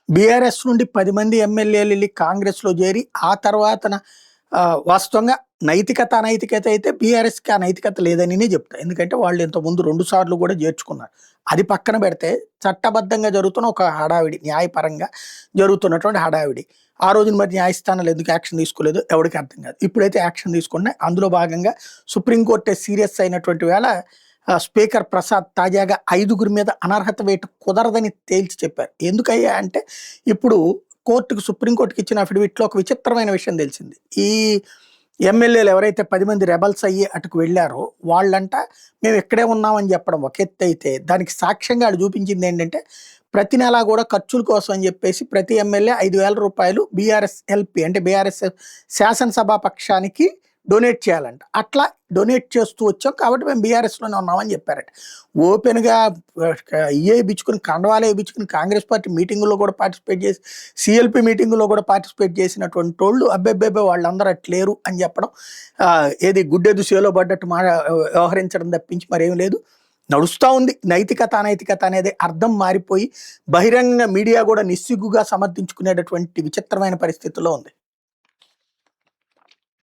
BRS నుండి 10 మంది ఎమ్మెల్యేలు వెళ్ళి కాంగ్రెస్‌లో చేరి, ఆ తర్వాతన వాస్తవంగా నైతికత, అనైతికత అయితే బీఆర్ఎస్‌కి ఆ నైతికత లేదనినే చెప్తా. ఎందుకంటే వాళ్ళు ఇంతకుముందు 2 సార్లు కూడా చేర్చుకున్నారు. అది పక్కన పెడితే చట్టబద్ధంగా జరుగుతున్న ఒక హడావిడి, న్యాయపరంగా జరుగుతున్నటువంటి హడావిడి. ఆ రోజున మరి న్యాయస్థానాలు ఎందుకు యాక్షన్ తీసుకోలేదో ఎవడికి అర్థం కాదు. ఇప్పుడైతే యాక్షన్ తీసుకున్నాయి. అందులో భాగంగా సుప్రీంకోర్టే సీరియస్ అయినటువంటి వేళ స్పీకర్ ప్రసాద్ తాజాగా 5గురి మీద అనర్హత వేటు కుదరదని తేల్చి చెప్పారు. ఎందుకయ్యా అంటే ఇప్పుడు సుప్రీంకోర్టుకి ఇచ్చిన అఫిడవిట్‌లో ఒక విచిత్రమైన విషయం తెలిసింది. ఈ ఎమ్మెల్యేలు ఎవరైతే 10 మంది రెబెల్స్ అయ్యి అటుకు వెళ్లారో వాళ్ళంట మేము ఇక్కడే ఉన్నామని చెప్పడం ఒక ఎత్తయితే, దానికి సాక్ష్యంగా ఆడు చూపించింది ఏంటంటే ప్రతి నెలా కూడా ఖర్చుల కోసం అని చెప్పేసి ప్రతి ఎమ్మెల్యే రూ. 5,000 బీఆర్ఎస్ ఎల్పీ అంటే బీఆర్ఎస్ శాసనసభా పక్షానికి డొనేట్ చేయాలంట. అట్లా డొనేట్ చేస్తూ వచ్చాం కాబట్టి మేము బీఆర్ఎస్‌లోనే ఉన్నామని చెప్పారట. ఓపెన్‌గా ఇయ్యిచ్చుకుని కండవాలే ఇచ్చుకుని కాంగ్రెస్ పార్టీ మీటింగుల్లో కూడా పార్టిసిపేట్ చేసి, సీఎల్పీ మీటింగుల్లో కూడా పార్టిసిపేట్ చేసినటువంటోళ్ళు అబ్బెబ్బెబ్బే వాళ్ళందరూ అట్లేరు అని చెప్పడం, ఏది గుడ్డెదు చేలో పడ్డట్టు వ్యవహరించడం తప్పించి మరేం లేదు. నడుస్తూ ఉంది. నైతికత, అనైతికత అనేది అర్థం మారిపోయి బహిరంగ మీడియా కూడా నిస్సిగ్గుగా సమర్థించుకునేటటువంటి విచిత్రమైన పరిస్థితుల్లో ఉంది.